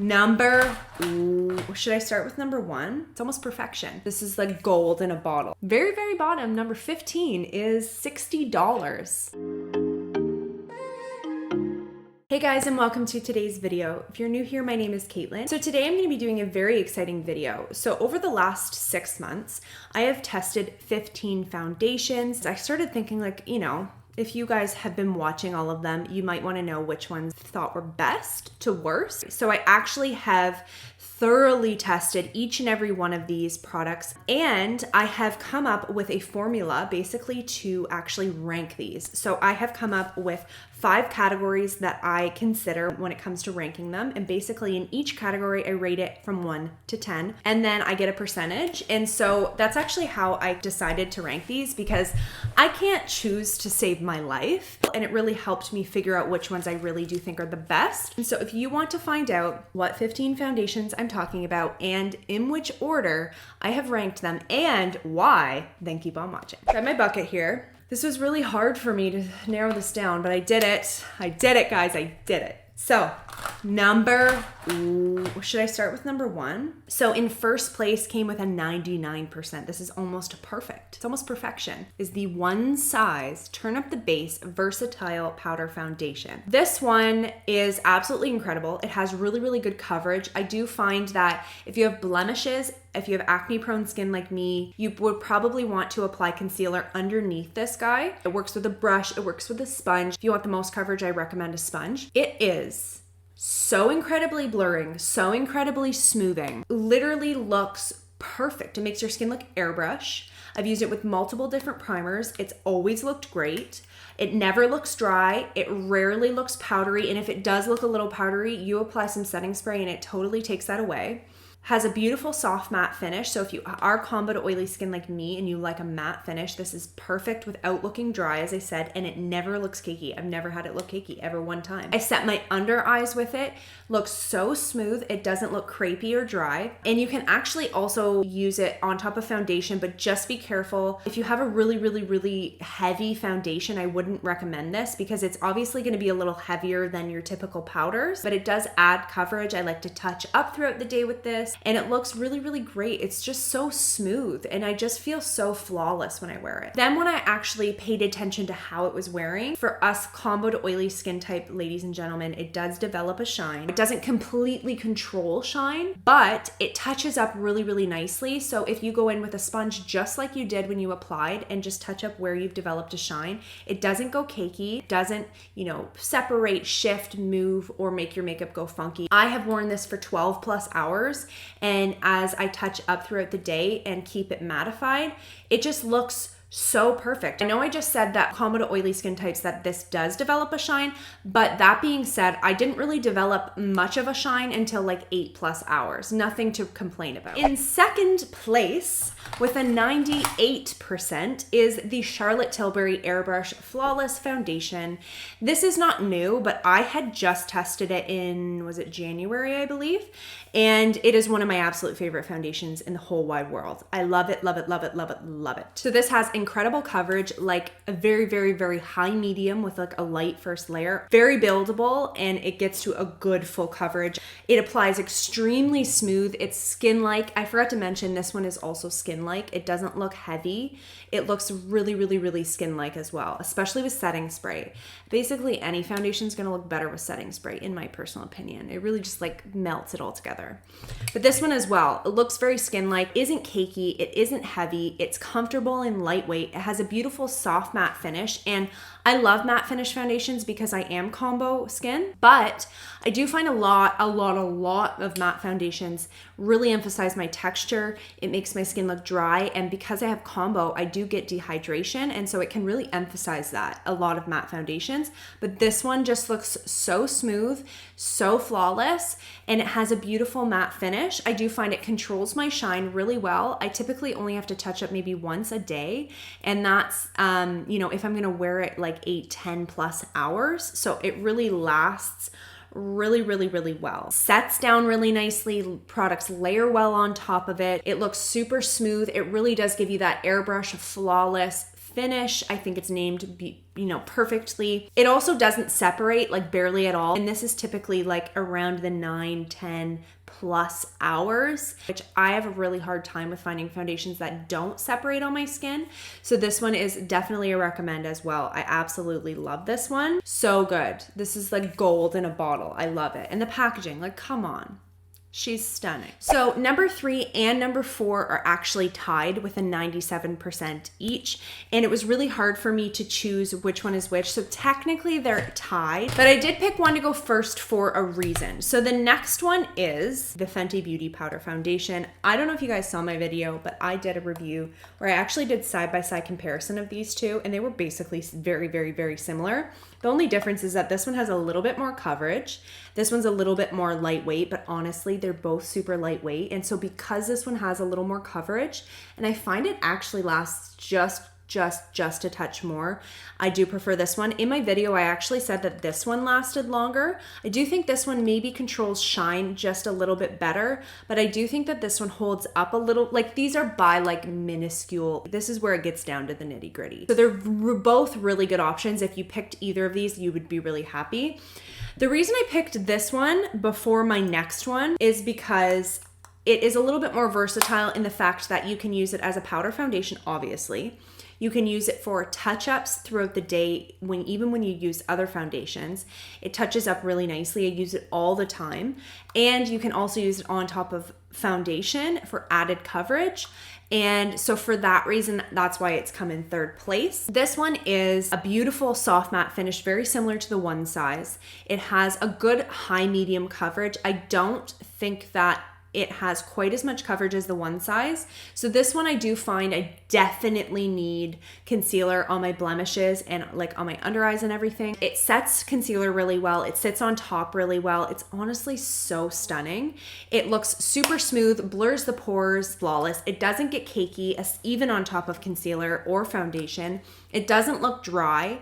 Should I start with number 1? It's almost perfection. This is like gold in a bottle. Very, very bottom, number 15 is $60. Hey guys, and welcome to today's video. If you're new here, my name is Caitlin. So today I'm going to be doing a very exciting video. So over the last 6 months, I have tested 15 foundations. I started thinking like, if you guys have been watching all of them, you might want to know which ones thought were best to worst. So I actually have thoroughly tested each and every one of these products, and I have come up with a formula basically to actually rank these. So I have come up with 5 categories that I consider when it comes to ranking them, and basically in each category I rate it from 1 to 10, and then I get a percentage. And so that's actually how I decided to rank these, because I can't choose to save my life, and it really helped me figure out which ones I really do think are the best. And so if you want to find out what 15 foundations I'm talking about and in which order I have ranked them and why, then keep on watching. I have my bucket here. This was really hard for me to narrow this down, but I did it. I did it, guys. I did it. So should I start with number 1? So in first place came with a 99%. This is almost perfect. It's almost perfection. Is the One Size Turn Up the Base Versatile Powder Foundation. This one is absolutely incredible. It has really, really good coverage. I do find that if you have blemishes, if you have acne prone skin like me, you would probably want to apply concealer underneath this guy. It works with a brush, it works with a sponge. If you want the most coverage, I recommend a sponge. It is so incredibly blurring, so incredibly smoothing. Literally looks perfect. It makes your skin look airbrush. I've used it with multiple different primers. It's always looked great. It never looks dry. It rarely looks powdery. And if it does look a little powdery, you apply some setting spray and it totally takes that away. Has a beautiful soft matte finish. So if you are combo to oily skin like me and you like a matte finish, this is perfect without looking dry, as I said, and it never looks cakey. I've never had it look cakey ever one time. I set my under eyes with it. Looks so smooth. It doesn't look crepey or dry. And you can actually also use it on top of foundation, but just be careful. If you have a really, really, really heavy foundation, I wouldn't recommend this because it's obviously going to be a little heavier than your typical powders, but it does add coverage. I like to touch up throughout the day with this. And it looks really, really great. It's just so smooth and I just feel so flawless when I wear it. Then when I actually paid attention to how it was wearing, for us combo to oily skin type ladies and gentlemen, it does develop a shine. It doesn't completely control shine, but it touches up really, really nicely. So if you go in with a sponge just like you did when you applied and just touch up where you've developed a shine, it doesn't go cakey, doesn't, separate, shift, move, or make your makeup go funky. I have worn this for 12 plus hours, and as I touch up throughout the day and keep it mattified, it just looks so perfect. I know I just said that combo to oily skin types that this does develop a shine, but that being said, I didn't really develop much of a shine until like 8 plus hours. Nothing to complain about. In second place with a 98% is the Charlotte Tilbury Airbrush Flawless Foundation. This is not new, but I had just tested it in, was it January, I believe? And it is one of my absolute favorite foundations in the whole wide world. I love it, love it, love it, love it, love it. So this has incredible coverage, like a very, very, very high medium with like a light first layer. Very buildable, and it gets to a good full coverage. It applies extremely smooth. It's skin-like. I forgot to mention this one is also skin-like. It doesn't look heavy. It looks really, really, really skin-like as well, especially with setting spray. Basically, any foundation is gonna look better with setting spray, in my personal opinion. It really just like melts it all together. But this one as well, it looks very skin-like, isn't cakey, it isn't heavy, it's comfortable and lightweight. It has a beautiful soft matte finish, and I love matte finish foundations because I am combo skin, but I do find a lot of matte foundations really emphasize my texture. It makes my skin look dry, and because I have combo, I do get dehydration, and so it can really emphasize that, a lot of matte foundations. But this one just looks so smooth, so flawless, and it has a beautiful matte finish. I do find it controls my shine really well. I typically only have to touch up maybe once a day, and that's, if I'm gonna wear it like 8-10 plus hours. So it really lasts really, really, really well. Sets down really nicely. Products layer well on top of it. It looks super smooth. It really does give you that airbrush flawless finish. I think it's named perfectly. It also doesn't separate, like barely at all. And this is typically like around the 9, 10 plus hours, which I have a really hard time with finding foundations that don't separate on my skin. So this one is definitely a recommend as well. I absolutely love this one. So good. This is like gold in a bottle. I love it. And the packaging, like, come on. She's stunning. So number 3 and number 4 are actually tied with a 97% each. And it was really hard for me to choose which one is which. So technically they're tied, but I did pick one to go first for a reason. So the next one is the Fenty Beauty Powder Foundation. I don't know if you guys saw my video, but I did a review where I actually did side-by-side comparison of these two, and they were basically very, very, very similar. The only difference is that this one has a little bit more coverage. This one's a little bit more lightweight, but honestly, they're both super lightweight. And so because this one has a little more coverage, and I find it actually lasts just a touch more, I do prefer this one. In my video, I actually said that this one lasted longer. I do think this one maybe controls shine just a little bit better, but I do think that this one holds up a little. Like, these are by like minuscule. This is where it gets down to the nitty gritty. So they're both really good options. If you picked either of these, you would be really happy. The reason I picked this one before my next one is because it is a little bit more versatile in the fact that you can use it as a powder foundation, obviously. You can use it for touch-ups throughout the day, even when you use other foundations. It touches up really nicely. I use it all the time. And you can also use it on top of foundation for added coverage. And so for that reason, that's why it's come in third place. This one is a beautiful soft matte finish, very similar to the one size. It has a good high medium coverage. I don't think that it has quite as much coverage as the one size. So this one I do find I definitely need concealer on my blemishes and like on my under eyes and everything. It sets concealer really well. It sits on top really well. It's honestly so stunning. It looks super smooth, blurs the pores, flawless. It doesn't get cakey, even on top of concealer or foundation. It doesn't look dry,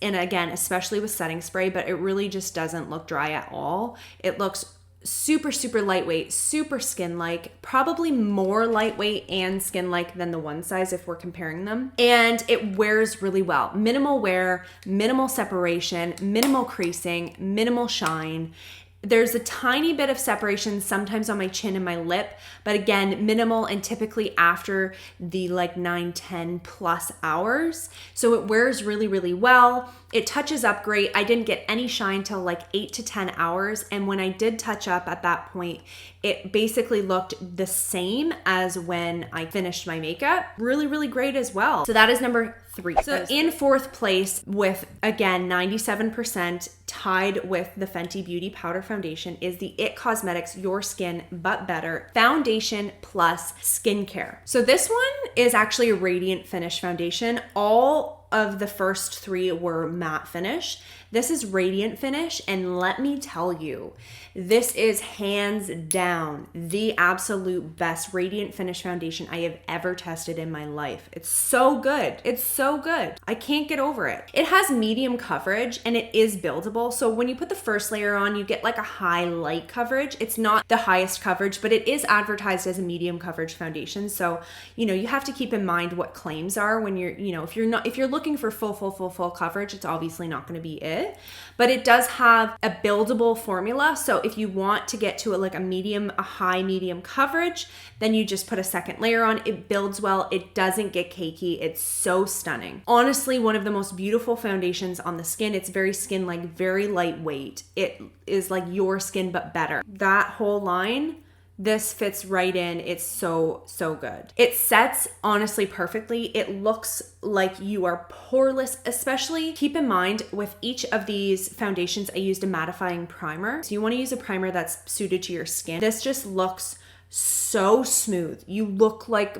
and again, especially with setting spray, but it really just doesn't look dry at all. It looks super lightweight, super skin-like, probably more lightweight and skin-like than the one size if we're comparing them. And it wears really well. Minimal wear, minimal separation, minimal creasing, minimal shine. There's a tiny bit of separation sometimes on my chin and my lip, but again, minimal and typically after the like 9, 10 plus hours. So it wears really well. It touches up great. I didn't get any shine till like 8 to 10 hours. And when I did touch up at that point, it basically looked the same as when I finished my makeup. Really great as well. So that is number 3. So in fourth place with, again, 97% tied with the Fenty Beauty Powder Foundation is the IT Cosmetics Your Skin But Better Foundation Plus Skincare. So this one is actually a radiant finish foundation. All of the first 3 were matte finish. This is radiant finish, and let me tell you, this is hands down the absolute best radiant finish foundation I have ever tested in my life. It's so good. It's so good. I can't get over it. It has medium coverage and it is buildable. So when you put the first layer on, you get like a high light coverage. It's not the highest coverage, but it is advertised as a medium coverage foundation. So, you have to keep in mind what claims are when you're, if you're looking for full coverage, it's obviously not going to be it. But it does have a buildable formula. So if you want to get to a high medium coverage, then you just put a second layer on. It builds well. It doesn't get cakey. It's so stunning. Honestly, one of the most beautiful foundations on the skin. It's very skin-like, very lightweight. It is like your skin, but better. That whole line, this fits right in. It's so good. It sets honestly perfectly. It looks like you are poreless, especially keep in mind with each of these foundations, I used a mattifying primer. So you want to use a primer that's suited to your skin. This just looks so smooth. You look like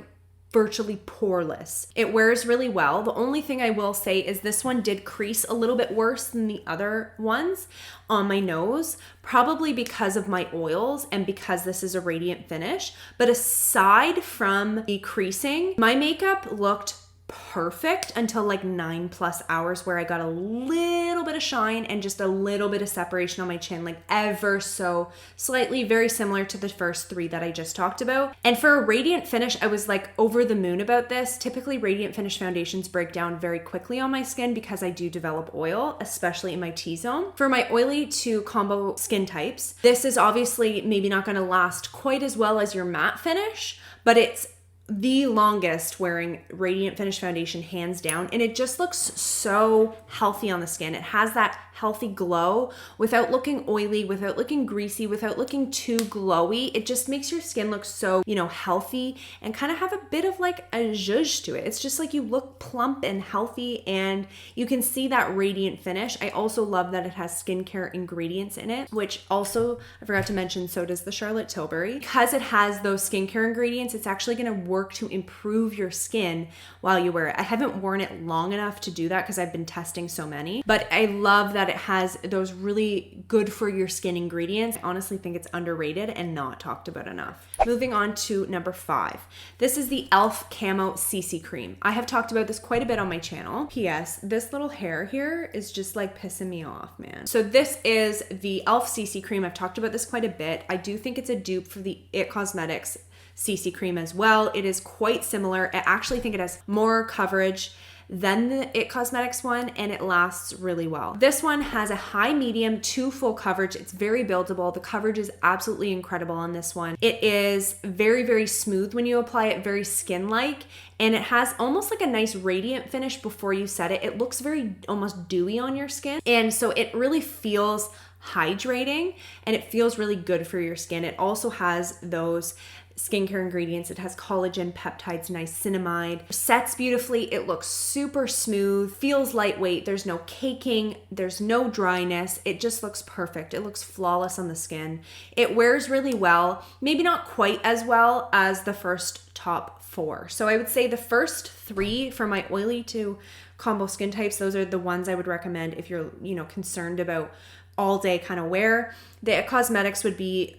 virtually poreless. It wears really well. The only thing I will say is this one did crease a little bit worse than the other ones on my nose, probably because of my oils and because this is a radiant finish. But aside from the creasing, my makeup looked perfect until like 9+ hours, where I got a little bit of shine and just a little bit of separation on my chin, like ever so slightly, very similar to the first 3 that I just talked about. And for a radiant finish, I was like over the moon about this. Typically radiant finish foundations break down very quickly on my skin because I do develop oil, especially in my T-zone. For my oily to combo skin types, this is obviously maybe not going to last quite as well as your matte finish, but it's the longest wearing radiant finish foundation hands down, and it just looks so healthy on the skin. It has that healthy glow without looking oily, without looking greasy, without looking too glowy. It just makes your skin look so, you know, healthy and kind of have a bit of like a zhuzh to it. It's just like you look plump and healthy, and you can see that radiant finish. I also love that it has skincare ingredients in it, which also I forgot to mention, so does the Charlotte Tilbury. Because it has those skincare ingredients, it's actually going to work to improve your skin while you wear it. I haven't worn it long enough to do that because I've been testing so many, but I love that it has those really good for your skin ingredients. I honestly think it's underrated and not talked about enough. Moving on to number 5. This is the e.l.f. Camo CC Cream. I have talked about this quite a bit on my channel. P.S. This little hair here is just like pissing me off, man. So this is the e.l.f. CC Cream. I've talked about this quite a bit. I do think it's a dupe for the IT Cosmetics CC Cream as well. It is quite similar. I actually think it has more coverage than the IT Cosmetics one, and it lasts really well. This one has a high, medium to full coverage. It's very buildable. The coverage is absolutely incredible on this one. It is very, very smooth when you apply it, very skin-like, and it has almost like a nice radiant finish before you set it. It looks very almost dewy on your skin, and so it really feels hydrating and it feels really good for your skin. It also has those skincare ingredients. It has collagen, peptides, niacinamide. Sets beautifully. It looks super smooth, feels lightweight. There's no caking. There's no dryness. It just looks perfect. It looks flawless on the skin. It wears really well, maybe not quite as well as the first top 4. So I would say the first 3 for my oily to combo skin types, those are the ones I would recommend if you're, you know, concerned about all day kind of wear. The IT Cosmetics would be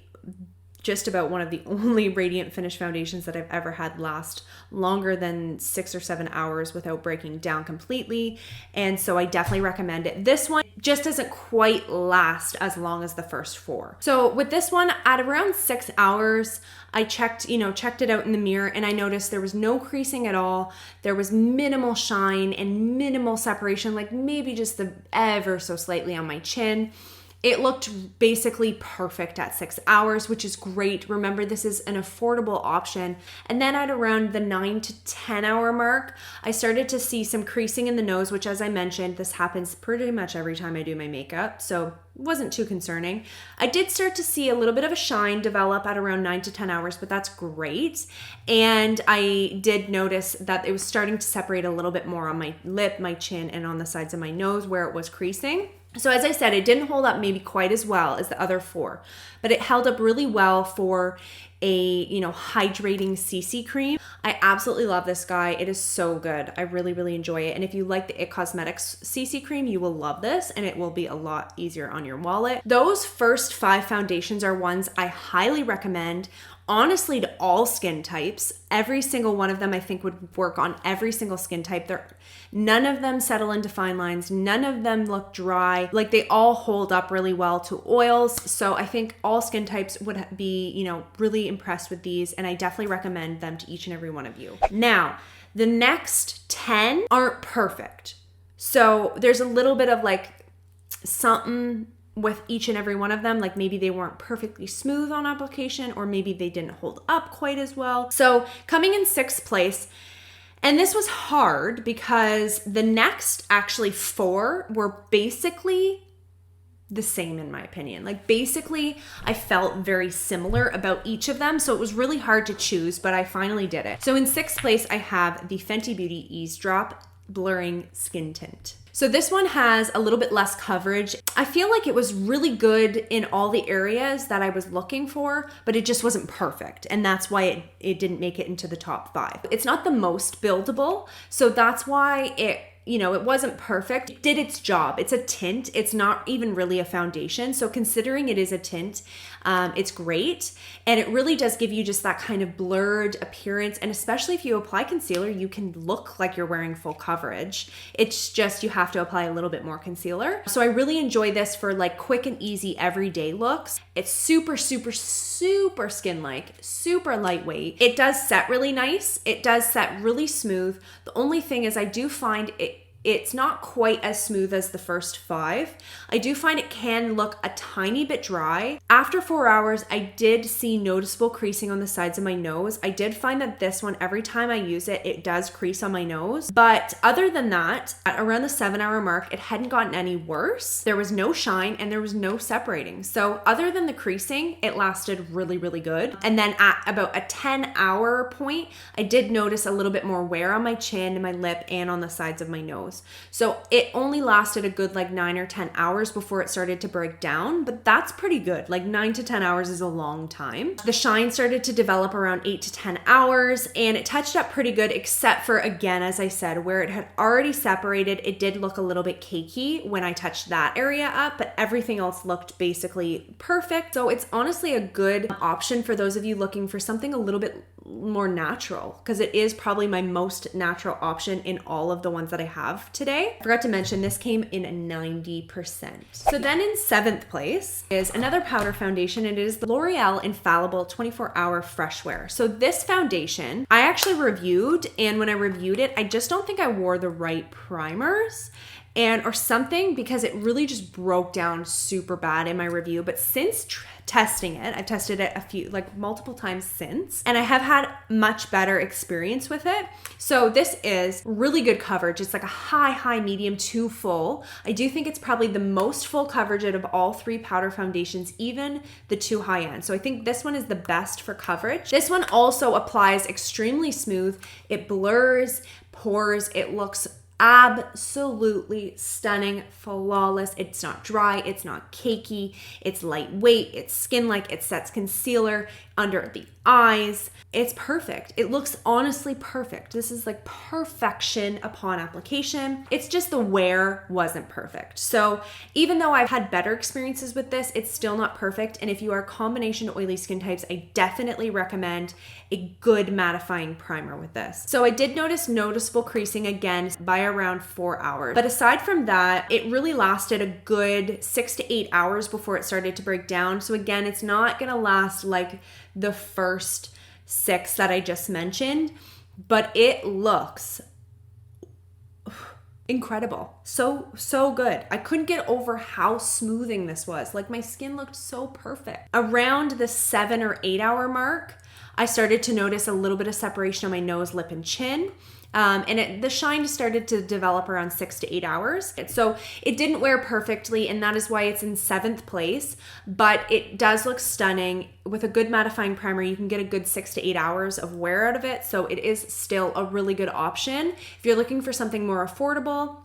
just about one of the only radiant finish foundations that I've ever had last longer than 6 or 7 hours without breaking down completely. And so I definitely recommend it. This one just doesn't quite last as long as the first 4. So with this one, at around 6 hours, I checked it out in the mirror, and I noticed there was no creasing at all. There was minimal shine and minimal separation, like maybe just the ever so slightly on my chin. It looked basically perfect at 6 hours, which is great. Remember, this is an affordable option. And then at around the 9 to 10 hour mark, I started to see some creasing in the nose, which, as I mentioned, this happens pretty much every time I do my makeup, so it wasn't too concerning. I did start to see a little bit of a shine develop at around 9 to 10 hours, but that's great. And I did notice that it was starting to separate a little bit more on my lip, my chin, and on the sides of my nose where it was creasing. So as I said, it didn't hold up maybe quite as well as the other 4, but it held up really well for a, hydrating CC cream. I absolutely love this guy. It is so good. I really, really enjoy it. And if you like the IT Cosmetics CC cream, you will love this, and it will be a lot easier on your wallet. Those first 5 foundations are ones I highly recommend, honestly, to all skin types. Every single one of them I think would work on every single skin type. None of them settle into fine lines. None of them look dry. Like, they all hold up really well to oils. So I think all skin types would be, really impressed with these, and I definitely recommend them to each and every one of you. Now, the next 10 aren't perfect. So there's a little bit of like something with each and every one of them, like maybe they weren't perfectly smooth on application, or maybe they didn't hold up quite as well. So coming in 6th place, and this was hard because the next actually 4 were basically the same in my opinion. Like, basically I felt very similar about each of them, so it was really hard to choose, but I finally did it. So in 6th place, I have the Fenty Beauty Eaze Drop Blurring Skin Tint. So this one has a little bit less coverage. I feel like it was really good in all the areas that I was looking for, but it just wasn't perfect. And that's why it didn't make it into the top 5. It's not the most buildable, so that's why it wasn't perfect. It did its job. It's a tint. It's not even really a foundation. So considering it is a tint, It's great. And it really does give you just that kind of blurred appearance. And especially if you apply concealer, you can look like you're wearing full coverage. It's just you have to apply a little bit more concealer. So I really enjoy this for like quick and easy everyday looks. It's super, super, super skin-like, super lightweight. It does set really nice. It does set really smooth. The only thing is I do find it's not quite as smooth as the first 5. I do find it can look a tiny bit dry. After 4 hours, I did see noticeable creasing on the sides of my nose. I did find that this one, every time I use it, it does crease on my nose. But other than that, at around the 7-hour mark, it hadn't gotten any worse. There was no shine and there was no separating. So other than the creasing, it lasted really, really good. And then at about a 10-hour point, I did notice a little bit more wear on my chin and my lip and on the sides of my nose. So it only lasted a good like 9 or 10 hours before it started to break down, but that's pretty good. Like 9 to 10 hours is a long time. The shine started to develop around 8 to 10 hours and it touched up pretty good, except for, again, as I said, where it had already separated, it did look a little bit cakey when I touched that area up, but everything else looked basically perfect. So it's honestly a good option for those of you looking for something a little bit more natural, because it is probably my most natural option in all of the ones that I have today. I forgot to mention this came in 90%. So then in 7th place is another powder foundation. It is the L'Oreal Infallible 24-Hour Fresh Wear. So this foundation I actually reviewed, and when I reviewed it, I just don't think I wore the right primers or something, because it really just broke down super bad in my review. But since testing it, I've tested it multiple times since, and I have had much better experience with it. So this is really good coverage. It's like a high, medium to full. I do think it's probably the most full coverage out of all 3 powder foundations, even the 2 high end. So I think this one is the best for coverage. This one also applies extremely smooth. It blurs pores. It looks absolutely stunning, flawless. It's not dry, it's not cakey, it's lightweight, it's skin-like, it sets concealer under the eyes. It's perfect. It looks honestly perfect. This is like perfection upon application. It's just the wear wasn't perfect. So even though I've had better experiences with this, it's still not perfect. And if you are combination oily skin types, I definitely recommend a good mattifying primer with this. So I did notice noticeable creasing again by around 4 hours. But aside from that, it really lasted a good 6 to 8 hours before it started to break down. So again, it's not gonna last like the first 6 that I just mentioned, but it looks incredible. So good. I couldn't get over how smoothing this was. Like my skin looked so perfect. Around the 7 or 8 hour mark, I started to notice a little bit of separation on my nose, lip, and chin. The shine started to develop around 6 to 8 hours. So it didn't wear perfectly, and that is why it's in 7th place, but it does look stunning. With a good mattifying primer, you can get a good 6 to 8 hours of wear out of it. So it is still a really good option if you're looking for something more affordable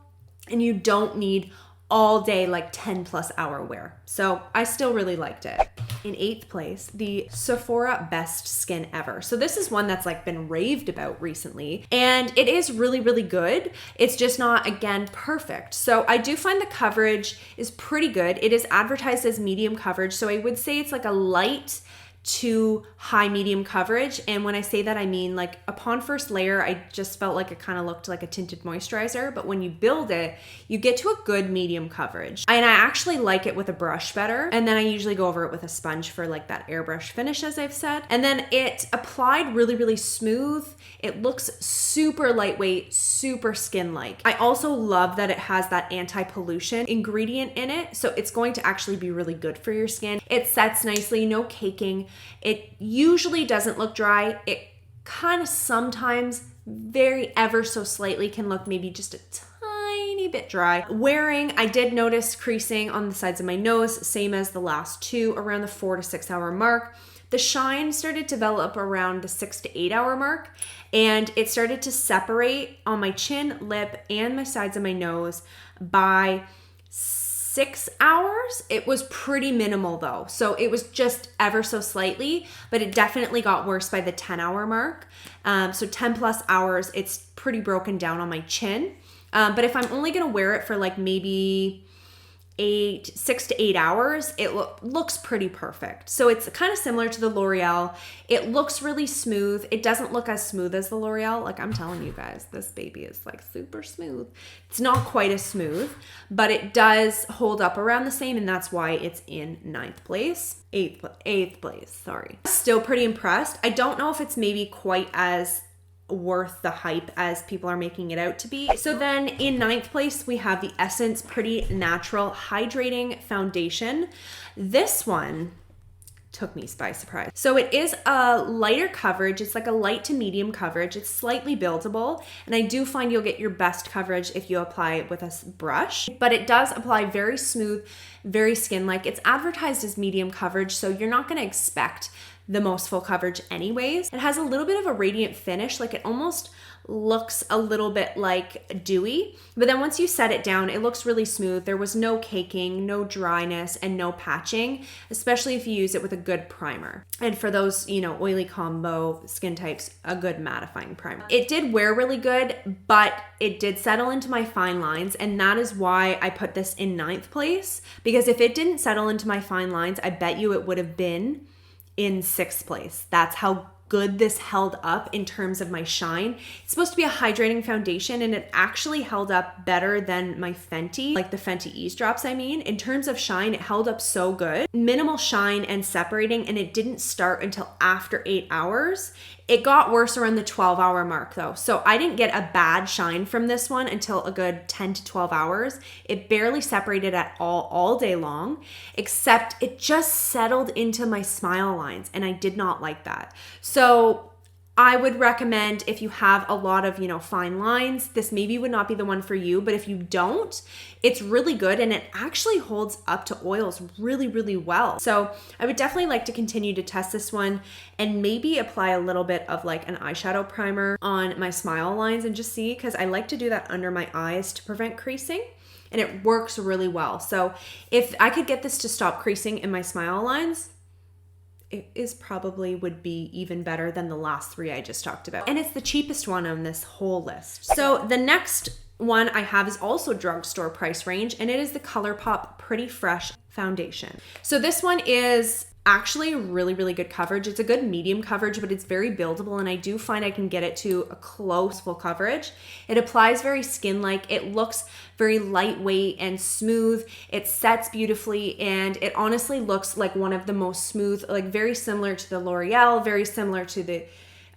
and you don't need all day like 10+ hour wear. So I still really liked it. In 8th place, the Sephora Best Skin Ever. So this is one that's like been raved about recently, and it is really, really good. It's just not, again, perfect. So I do find the coverage is pretty good. It is advertised as medium coverage, so I would say it's like a light to high medium coverage. And when I say that, I mean like upon first layer, I just felt like it kind of looked like a tinted moisturizer, but when you build it, you get to a good medium coverage. And I actually like it with a brush better. And then I usually go over it with a sponge for like that airbrush finish, as I've said. And then it applied really, really smooth. It looks super lightweight, super skin-like. I also love that it has that anti-pollution ingredient in it. So it's going to actually be really good for your skin. It sets nicely, no caking. It usually doesn't look dry. It kind of sometimes, very ever so slightly, can look maybe just a tiny bit dry. Wearing, I did notice creasing on the sides of my nose, same as the last 2, around the 4 to 6 hour mark. The shine started to develop around the 6 to 8 hour mark, and it started to separate on my chin, lip, and my sides of my nose by 6 hours. It was pretty minimal though. So it was just ever so slightly, but it definitely got worse by the 10-hour mark. So 10+ hours, it's pretty broken down on my chin. But if I'm only gonna wear it for like maybe 6 to 8 hours, it looks pretty perfect. So it's kind of similar to the L'Oreal. It looks really smooth. It doesn't look as smooth as the L'Oreal. Like, I'm telling you guys, this baby is like super smooth. It's not quite as smooth, but it does hold up around the same, and that's why it's in 9th place. 8th place, sorry. Still pretty impressed. I don't know if it's maybe quite as worth the hype as people are making it out to be. So then in 9th place, we have the Essence Pretty Natural Hydrating Foundation. This one took me by surprise. So it is a lighter coverage. It's like a light to medium coverage. It's slightly buildable, and I do find you'll get your best coverage if you apply it with a brush, but it does apply very smooth, very skin-like. It's advertised as medium coverage, so you're not gonna expect the most full coverage anyways. It has a little bit of a radiant finish, like it almost looks a little bit like dewy, but then once you set it down, it looks really smooth. There was no caking, no dryness, and no patching, especially if you use it with a good primer. And for those, you know, oily combo skin types, a good mattifying primer. It did wear really good, but it did settle into my fine lines, and that is why I put this in 9th place, because if it didn't settle into my fine lines, I bet you it would have been in 6th place. That's how good this held up in terms of my shine. It's supposed to be a hydrating foundation, and it actually held up better than my Fenty, like the Fenty Eaze drops, I mean. In terms of shine, it held up so good. Minimal shine and separating, and it didn't start until after 8 hours. It got worse around the 12-hour mark though. So I didn't get a bad shine from this one until a good 10 to 12 hours. It barely separated at all day long, except it just settled into my smile lines, and I did not like that. So I would recommend, if you have a lot of, you know, fine lines, this maybe would not be the one for you, but if you don't, it's really good, and it actually holds up to oils really, really well. So I would definitely like to continue to test this one and maybe apply a little bit of like an eyeshadow primer on my smile lines and just see, because I like to do that under my eyes to prevent creasing, and it works really well. So if I could get this to stop creasing in my smile lines, it is probably would be even better than the last 3 I just talked about. And it's the cheapest one on this whole list. So the next one I have is also drugstore price range, and it is the ColourPop Pretty Fresh Foundation. So this one is actually really, really good coverage. It's a good medium coverage, but it's very buildable, and I do find I can get it to a close full coverage. It applies very skin-like. It looks very lightweight and smooth. It sets beautifully, and it honestly looks like one of the most smooth, like very similar to the L'Oreal, very similar to the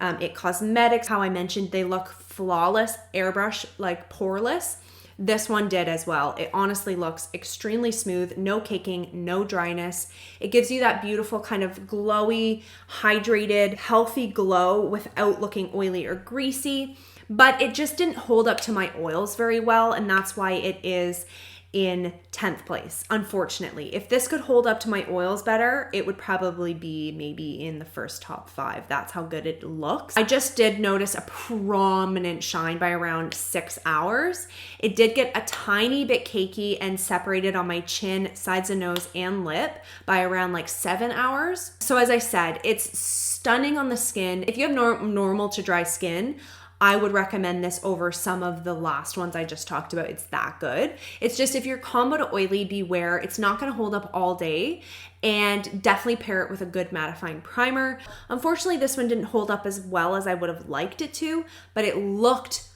It Cosmetics. How I mentioned they look flawless, airbrush, like poreless. This one did as well. It honestly looks extremely smooth, no caking, no dryness. It gives you that beautiful kind of glowy, hydrated, healthy glow without looking oily or greasy, but it just didn't hold up to my oils very well, and that's why it is in 10th place, unfortunately. If this could hold up to my oils better, it would probably be maybe in the first top 5. That's how good it looks. I just did notice a prominent shine by around 6 hours. It did get a tiny bit cakey and separated on my chin, sides of nose, and lip by around like 7 hours. So as I said, it's stunning on the skin. If you have normal to dry skin, I would recommend this over some of the last ones I just talked about. It's that good. It's just if you're combo to oily, beware. It's not gonna hold up all day, and definitely pair it with a good mattifying primer. Unfortunately, this one didn't hold up as well as I would have liked it to, but it looked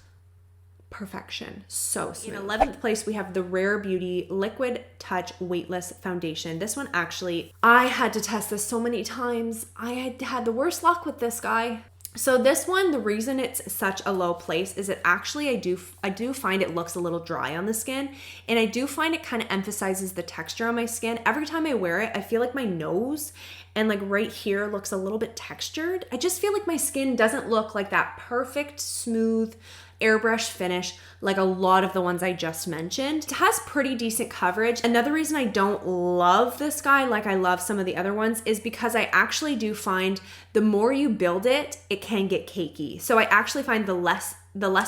perfection. So smooth. In 11th place, we have the Rare Beauty Liquid Touch Weightless Foundation. This one actually, I had to test this so many times. I had the worst luck with this guy. So this one, the reason it's such a low place is that actually I do find it looks a little dry on the skin, and I do find it kind of emphasizes the texture on my skin. Every time I wear it, I feel like my nose and like right here looks a little bit textured. I just feel like my skin doesn't look like that perfect, smooth, airbrush finish like a lot of the ones I just mentioned. It has pretty decent coverage. Another reason I don't love this guy like I love some of the other ones is because I actually do find the more you build it, it can get cakey. So I actually find the less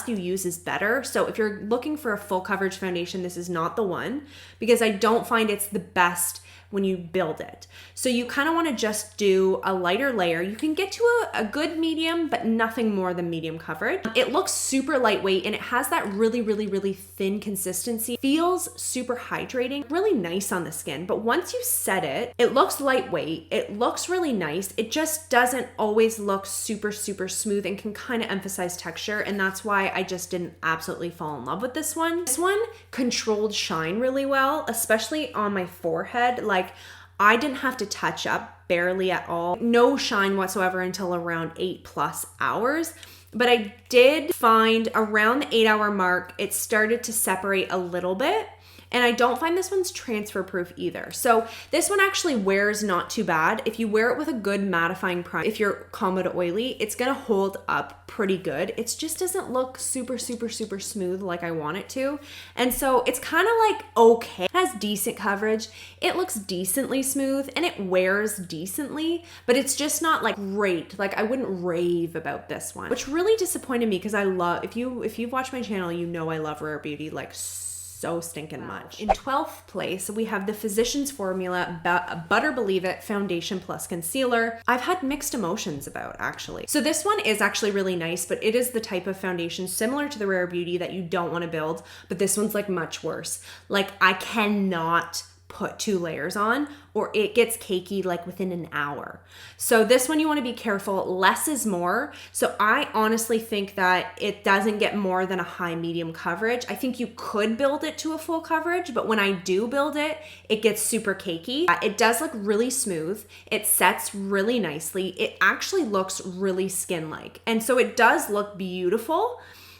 you use is better. So if you're looking for a full coverage foundation, this is not the one, because I don't find it's the best when you build it. So you kind of want to just do a lighter layer. You can get to a good medium, but nothing more than medium coverage. It looks super lightweight and it has that really, really, really thin consistency. Feels super hydrating, really nice on the skin. But once you set it, it looks lightweight. It looks really nice. It just doesn't always look super, super smooth and can kind of emphasize texture. And that's why I just didn't absolutely fall in love with this one. This one controlled shine really well, especially on my forehead. Like, I didn't have to touch up barely at all. No shine whatsoever until around 8+ hours. But I did find around the 8-hour mark, it started to separate a little bit. And I don't find this one's transfer proof either. So this one actually wears not too bad. If you wear it with a good mattifying primer, if you're combo to oily, it's gonna hold up pretty good. It just doesn't look super, super, super smooth like I want it to. And so it's kind of like okay. It has decent coverage. It looks decently smooth and it wears decently, but it's just not like great. Like I wouldn't rave about this one, which really disappointed me because I love, if you've watched my channel, you know I love Rare Beauty like so stinking much. In 12th place, we have the Physicians Formula Butter Believe It Foundation Plus Concealer. I've had mixed emotions about actually. So this one is actually really nice, but it is the type of foundation similar to the Rare Beauty that you don't want to build, but this one's like much worse. Like I cannot put 2 layers on or it gets cakey like within an hour. So this one you want to be careful. Less is more. So I honestly think that it doesn't get more than a high medium coverage. I think you could build it to a full coverage, but when I do build it, it gets super cakey. It does look really smooth. It sets really nicely. It actually looks really skin-like. And so it does look beautiful.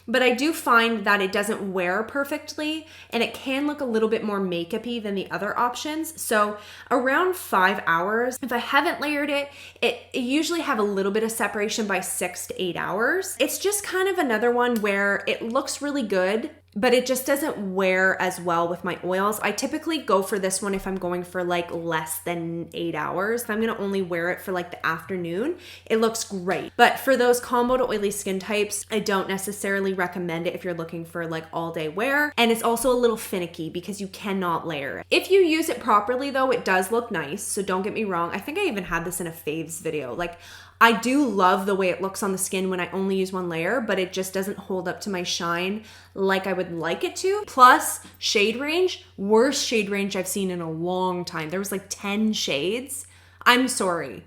But I do find that it doesn't wear perfectly and it can look a little bit more makeup-y than the other options. So around 5 hours, if I haven't layered it, it usually have a little bit of separation by 6 to 8 hours. It's just kind of another one where it looks really good, but it just doesn't wear as well with my oils. I typically go for this one if I'm going for like less than 8 hours. If I'm gonna only wear it for like the afternoon, it looks great. But for those combo to oily skin types, I don't necessarily recommend it if you're looking for like all day wear. And it's also a little finicky because you cannot layer it. If you use it properly though, it does look nice. So don't get me wrong. I think I even had this in a faves video. Like I do love the way it looks on the skin when I only use one layer, but it just doesn't hold up to my shine like I would like it to. Plus, shade range, worst shade range I've seen in a long time. There was like 10 shades. I'm sorry.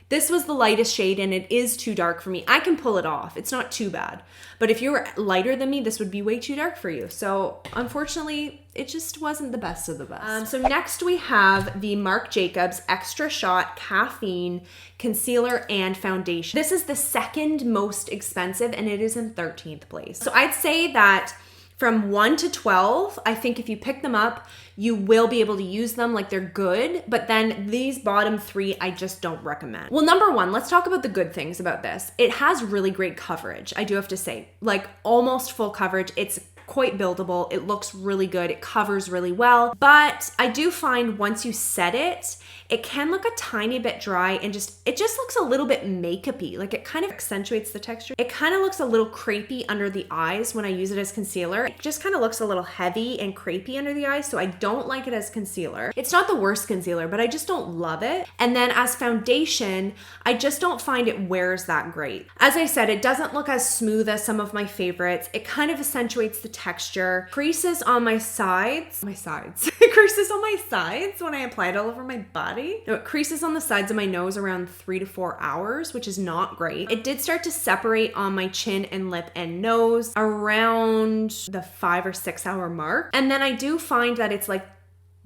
This was the lightest shade and it is too dark for me. I can pull it off. It's not too bad. But if you were lighter than me, this would be way too dark for you. So unfortunately, it just wasn't the best of the best. So next we have the Marc Jacobs Extra Shot Caffeine Concealer and Foundation. This is the second most expensive and it is in 13th place. So I'd say that from 1 to 12, I think if you pick them up, you will be able to use them, like they're good, but then these bottom 3, I just don't recommend. Well, number 1, let's talk about the good things about this. It has really great coverage, I do have to say, like almost full coverage. It's quite buildable. It looks really good. It covers really well, but I do find once you set it, it can look a tiny bit dry and it just looks a little bit makeup-y. Like it kind of accentuates the texture. It kind of looks a little crepey under the eyes when I use it as concealer. It just kind of looks a little heavy and crepey under the eyes, so I don't like it as concealer. It's not the worst concealer, but I just don't love it. And then as foundation, I just don't find it wears that great. As I said, it doesn't look as smooth as some of my favorites. It kind of accentuates the texture. Creases on my sides. It creases on my sides when I apply it all over my body. No, it creases on the sides of my nose around 3 to 4 hours, which is not great. It did start to separate on my chin and lip and nose around the 5 or 6 hour mark. And then I do find that it's like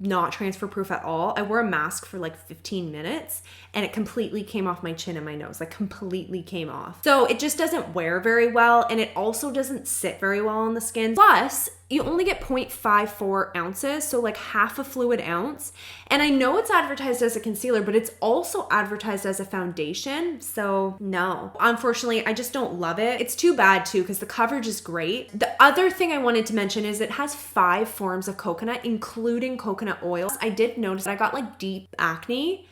not transfer proof at all. I wore a mask for like 15 minutes and it completely came off my chin and my nose, like completely came off. So it just doesn't wear very well and it also doesn't sit very well on the skin. Plus, you only get 0.54 ounces, so like half a fluid ounce. And I know it's advertised as a concealer, but it's also advertised as a foundation. So no, unfortunately, I just don't love it. It's too bad too, because the coverage is great. The other thing I wanted to mention is it has 5 forms of coconut, including coconut oil. I did notice that I got like deep acne.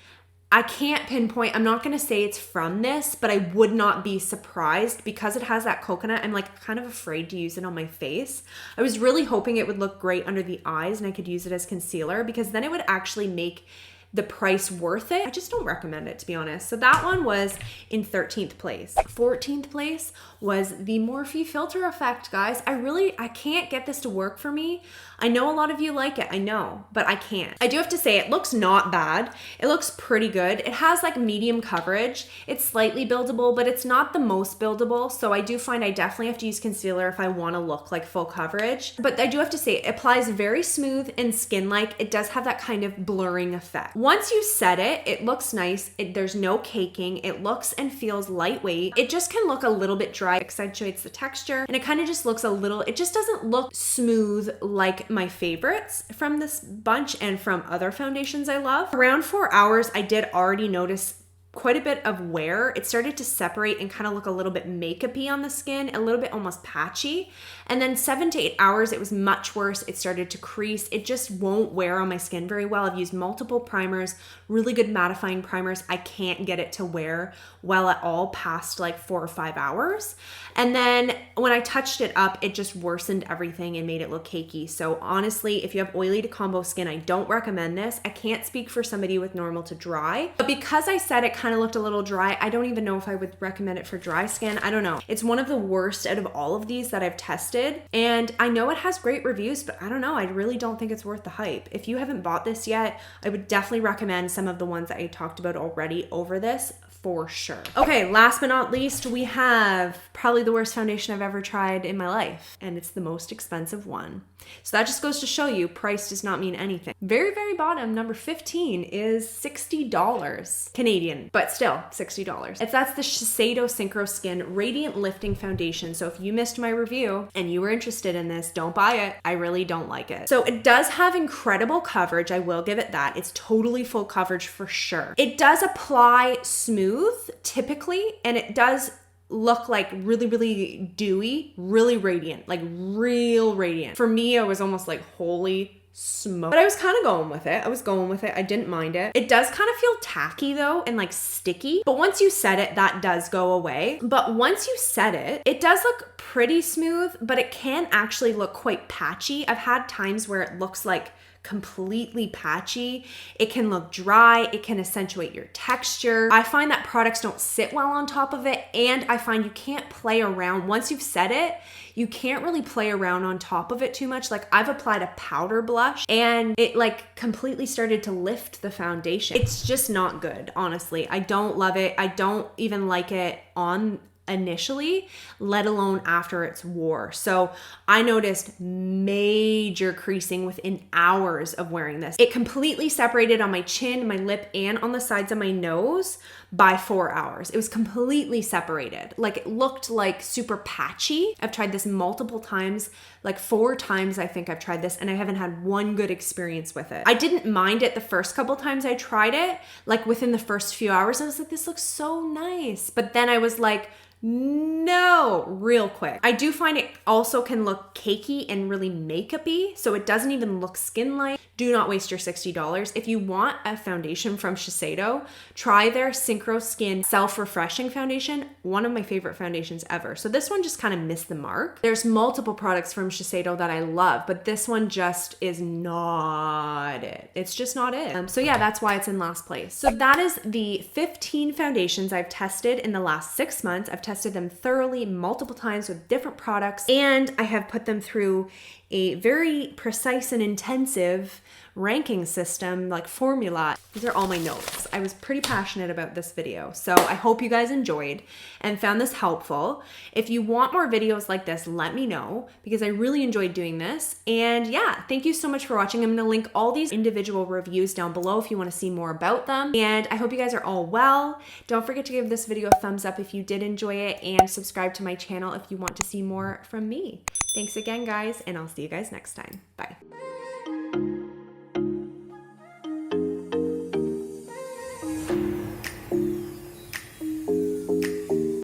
I can't pinpoint, I'm not gonna say it's from this, but I would not be surprised because it has that coconut. I'm like kind of afraid to use it on my face. I was really hoping it would look great under the eyes and I could use it as concealer because then it would actually make the price worth it, I just don't recommend it, to be honest. So that one was in 13th place. 14th place was the Morphe Filt'r Effect, guys. I can't get this to work for me. I know a lot of you like it, I know, but I can't. I do have to say it looks not bad. It looks pretty good. It has like medium coverage. It's slightly buildable, but it's not the most buildable. So I do find I definitely have to use concealer if I want to look like full coverage. But I do have to say it applies very smooth and skin-like. It does have that kind of blurring effect. Once you set it, it looks nice. There's no caking. It looks and feels lightweight. It just can look a little bit dry, accentuates the texture, and it kind of just looks a little, it just doesn't look smooth like my favorites from this bunch and from other foundations I love. Around 4 hours, I did already notice quite a bit of wear. It started to separate and kind of look a little bit makeup-y on the skin, a little bit almost patchy. And then 7 to 8 hours, it was much worse. It started to crease. It just won't wear on my skin very well. I've used multiple primers, really good mattifying primers. I can't get it to wear well at all past like 4 or 5 hours. And then when I touched it up, it just worsened everything and made it look cakey. So honestly, if you have oily to combo skin, I don't recommend this. I can't speak for somebody with normal to dry, but because I said it kind of looked a little dry, I don't even know if I would recommend it for dry skin. I don't know. It's one of the worst out of all of these that I've tested, and I know it has great reviews, but I don't know. I really don't think it's worth the hype. If you haven't bought this yet, I would definitely recommend some of the ones that I talked about already over this for sure. Okay, last but not least, we have probably the worst foundation I've ever tried in my life, and it's the most expensive one. So that just goes to show you price does not mean anything. Very, very bottom, number 15 is $60 Canadian, but still $60. That's the Shiseido Sychro Skin Radiant Lifting Foundation. So if you missed my review and you were interested in this, don't buy it. I really don't like it. So it does have incredible coverage. I will give it that. It's totally full coverage for sure. It does apply smooth typically, and it does look like really, really dewy, really radiant, like real radiant. For me, I was almost like, holy smoke. But I was kind of going with it. I didn't mind it. It does kind of feel tacky though and like sticky, but once you set it, that does go away. But once you set it, it does look pretty smooth, but it can actually look quite patchy. I've had times where it looks like completely patchy. It can look dry. It can accentuate your texture. I find that products don't sit well on top of it, and I find you can't play around. Once you've set it, you can't really play around on top of it too much. Like I've applied a powder blush and it like completely started to lift the foundation. It's just not good, honestly. I don't love it. I don't even like it on initially, let alone after it's wore. So I noticed major creasing within hours of wearing this. It completely separated on my chin, my lip, and on the sides of my nose by 4 hours. It was completely separated. Like it looked like super patchy. I've tried this multiple times, like 4 times I think I've tried this, and I haven't had one good experience with it. I didn't mind it the first couple times I tried it. Like within the first few hours, I was like, this looks so nice. But then I was like, no, real quick. I do find it also can look cakey and really makeup-y, so it doesn't even look skin-like. Do not waste your $60. If you want a foundation from Shiseido, try their Sychro Skin Self-Refreshing Foundation, one of my favorite foundations ever. So this one just kind of missed the mark. There's multiple products from Shiseido that I love, but this one just is not it. It's just not it. So yeah, that's why it's in last place. So that is the 15 foundations I've tested in the last 6 months. I've tested them thoroughly multiple times with different products, and I have put them through a very precise and intensive ranking system, like formula. These are all my notes. I was pretty passionate about this video, so I hope you guys enjoyed and found this helpful. If you want more videos like this, let me know, because I really enjoyed doing this. And yeah, thank you so much for watching. I'm gonna link all these individual reviews down below if you wanna see more about them. And I hope you guys are all well. Don't forget to give this video a thumbs up if you did enjoy it, and subscribe to my channel if you want to see more from me. Thanks again, guys, and I'll see you guys next time. Bye.